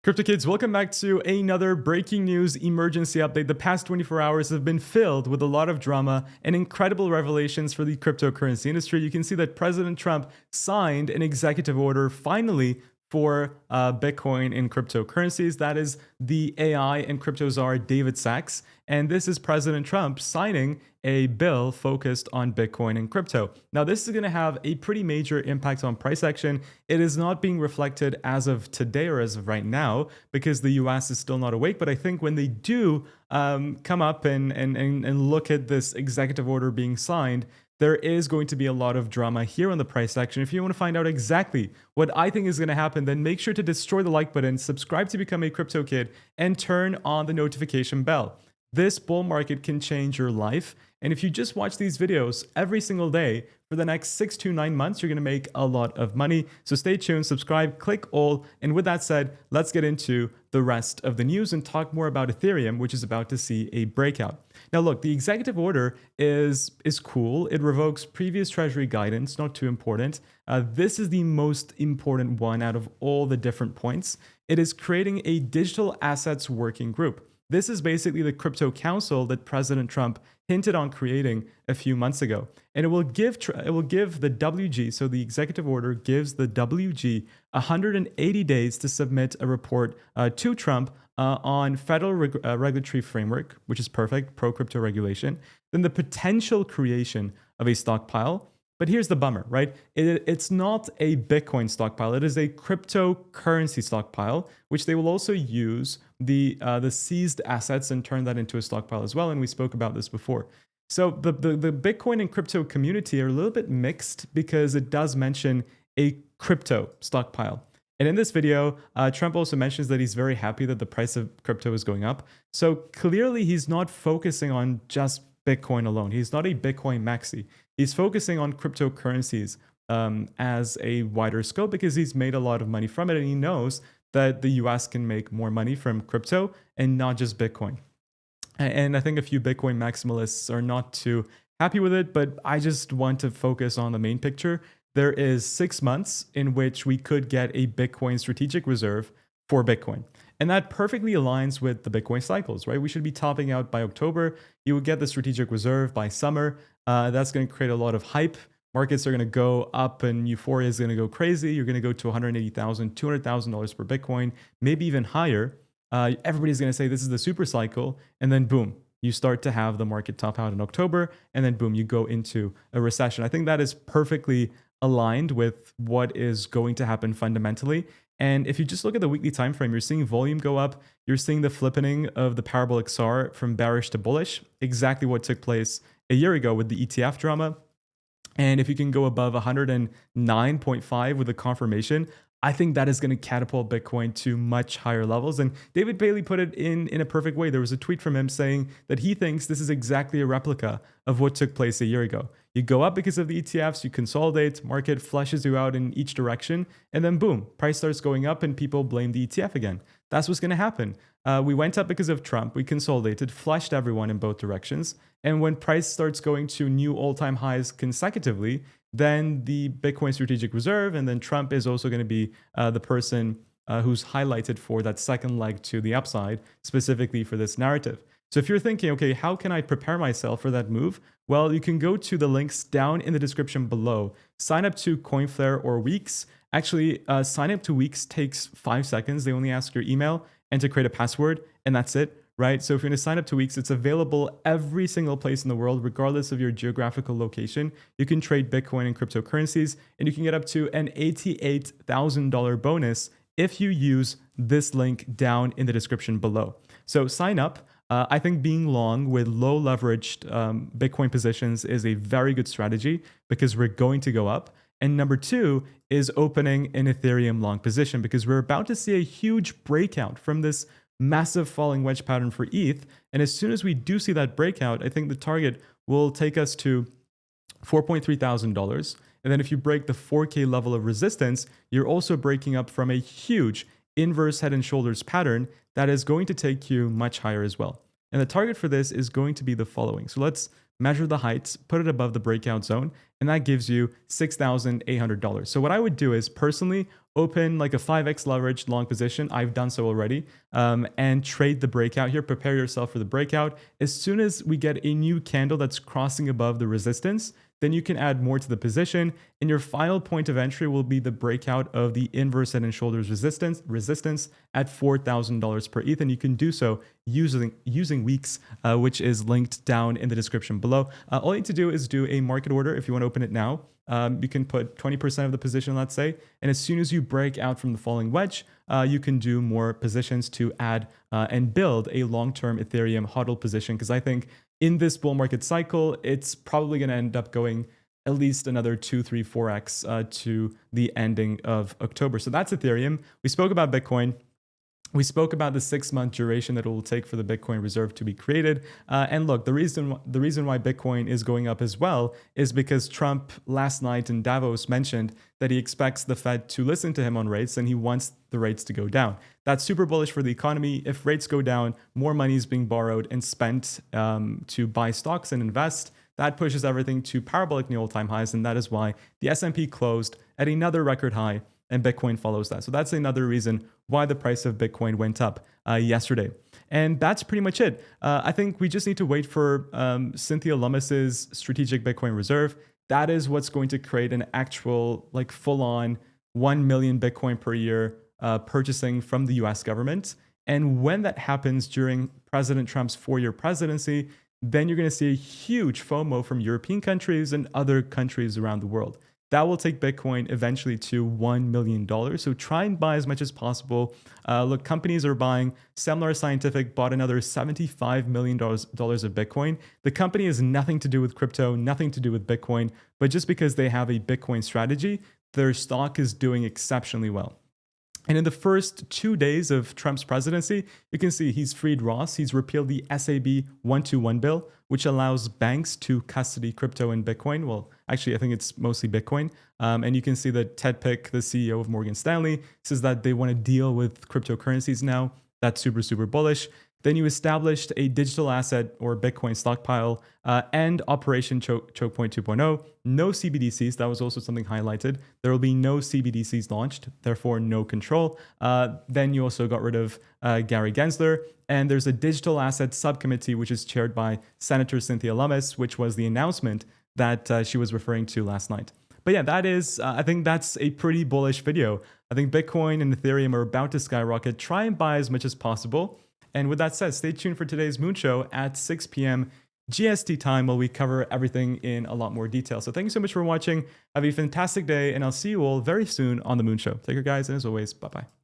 Crypto kids, welcome back to another breaking news emergency update. The past 24 hours have been filled with a lot of drama and incredible revelations for the cryptocurrency industry. You can see that President Trump signed an executive order finally for Bitcoin and cryptocurrencies. That is the AI and crypto czar David Sachs. And this is President Trump signing a bill focused on Bitcoin and crypto. Now, this is going to have a pretty major impact on price action. It is not being reflected as of today or as of right now because the US is still not awake. But I think when they do come up and look at this executive order being signed, there is going to be a lot of drama here on the price action. If you want to find out exactly what I think is going to happen, then make sure to destroy the like button, subscribe to become a crypto kid, and turn on the notification bell. This bull market can change your life. And if you just watch these videos every single day for the next 6 to 9 months, you're going to make a lot of money. So stay tuned, subscribe, click all. And with that said, let's get into the rest of the news and talk more about Ethereum, which is about to see a breakout. Now, look, the executive order is cool. It revokes previous treasury guidance, not too important. This is the most important one out of all the different points. It is creating a digital assets working group. This is basically the crypto council that President Trump hinted on creating a few months ago. And it will give the WG, so the executive order gives the WG 180 days to submit a report to Trump on federal regulatory framework, which is perfect, pro-crypto regulation, then the potential creation of a stockpile. But here's the bummer, right? It's not a Bitcoin stockpile. It is a cryptocurrency stockpile, which they will also use the seized assets and turn that into a stockpile as well. And we spoke about this before. So the Bitcoin and crypto community are a little bit mixed because it does mention a crypto stockpile. And in this video, Trump also mentions that he's very happy that the price of crypto is going up. So clearly he's not focusing on just Bitcoin alone. He's not a Bitcoin maxi. He's focusing on cryptocurrencies as a wider scope because he's made a lot of money from it. And he knows that the US can make more money from crypto and not just Bitcoin. And I think a few Bitcoin maximalists are not too happy with it, but I just want to focus on the main picture. There is 6 months in which we could get a Bitcoin strategic reserve for Bitcoin. And that perfectly aligns with the Bitcoin cycles, right? We should be topping out by October. You would get the strategic reserve by summer. That's going to create a lot of hype. Markets are going to go up and euphoria is going to go crazy. You're going to go to $180,000, $200,000 per Bitcoin, maybe even higher. Everybody's going to say this is the super cycle. And then boom, you start to have the market top out in October. And then boom, you go into a recession. I think that is perfectly aligned with what is going to happen fundamentally. And if you just look at the weekly time frame, you're seeing volume go up. You're seeing the flippening of the parabolic SAR from bearish to bullish, exactly what took place a year ago with the ETF drama. And if you can go above 109.5 with a confirmation, I think that is going to catapult Bitcoin to much higher levels. And David Bailey put it in a perfect way. There was a tweet from him saying that he thinks this is exactly a replica of what took place a year ago. You go up because of the ETFs, you consolidate, market flushes you out in each direction, and then boom, price starts going up and people blame the ETF again. That's what's going to happen. We went up because of Trump, we consolidated, flushed everyone in both directions. And when price starts going to new all-time highs consecutively, then the Bitcoin strategic reserve, and then Trump is also going to be the person who's highlighted for that second leg to the upside, specifically for this narrative. So if you're thinking, okay, how can I prepare myself for that move? Well, you can go to the links down in the description below. Sign up to Coinflare or Weeks. Actually, sign up to Weeks takes 5 seconds. They only ask your email and to create a password, and that's it. Right? So if you're going to sign up to Weeks, it's available every single place in the world, regardless of your geographical location. You can trade Bitcoin and cryptocurrencies, and you can get up to an $88,000 bonus if you use this link down in the description below. So sign up. I think being long with low leveraged Bitcoin positions is a very good strategy because we're going to go up. And number two is opening an Ethereum long position because we're about to see a huge breakout from this massive falling wedge pattern for ETH. And as soon as we do see that breakout, I think the target will take us to $4,300. And then if you break the 4K level of resistance, you're also breaking up from a huge inverse head and shoulders pattern that is going to take you much higher as well. And the target for this is going to be the following. So let's measure the heights, put it above the breakout zone, and that gives you $6,800. So what I would do is personally open like a 5x leveraged long position. I've done so already, and trade the breakout here. Prepare yourself for the breakout. As soon as we get a new candle that's crossing above the resistance, then you can add more to the position, and your final point of entry will be the breakout of the inverse head and shoulders resistance at $4,000 per ETH, and you can do so using weeks, which is linked down in the description below. All you need to do is do a market order if you want to open it now. You can put 20% of the position, let's say, and as soon as you break out from the falling wedge, you can do more positions to add and build a long-term Ethereum hodl position, because I think in this bull market cycle, it's probably going to end up going at least another 2, 3, 4x to the ending of October. So that's Ethereum. We spoke about Bitcoin. We spoke about the 6-month duration that it will take for the Bitcoin reserve to be created. And look, the reason why Bitcoin is going up as well is because Trump last night in Davos mentioned that he expects the Fed to listen to him on rates and he wants the rates to go down. That's super bullish for the economy. If rates go down, more money is being borrowed and spent to buy stocks and invest. That pushes everything to parabolic new all-time highs, and that is why the S&P closed at another record high, and Bitcoin follows that. So that's another reason why the price of Bitcoin went up yesterday. And that's pretty much it. I think we just need to wait for Cynthia Lummis's strategic Bitcoin reserve. That is what's going to create an actual, like, full-on 1 million Bitcoin per year purchasing from the US government. And when that happens during President Trump's 4-year presidency, then you're going to see a huge FOMO from European countries and other countries around the world. That will take Bitcoin eventually to $1 million. So try and buy as much as possible. Look, companies are buying. Semler Scientific bought another $75 million of Bitcoin. The company has nothing to do with crypto, nothing to do with Bitcoin, but just because they have a Bitcoin strategy, their stock is doing exceptionally well. And in the first 2 days of Trump's presidency, you can see he's freed Ross. He's repealed the SAB 121 bill, which allows banks to custody crypto and Bitcoin. Well, actually, I think it's mostly Bitcoin. And you can see that Ted Pick, the CEO of Morgan Stanley, says that they want to deal with cryptocurrencies now. That's super, super bullish. Then you established a digital asset or Bitcoin stockpile and Operation Choke Point 2.0. No CBDCs. That was also something highlighted. There will be no CBDCs launched, therefore no control. Then you also got rid of Gary Gensler. And there's a digital asset subcommittee, which is chaired by Senator Cynthia Lummis, which was the announcement that she was referring to last night. But yeah, that is, I think that's a pretty bullish video. I think Bitcoin and Ethereum are about to skyrocket. Try and buy as much as possible. And with that said, stay tuned for today's Moon Show at 6 p.m. GST time, while we cover everything in a lot more detail. So thank you so much for watching. Have a fantastic day, and I'll see you all very soon on the Moon Show. Take care, guys, and as always, bye-bye.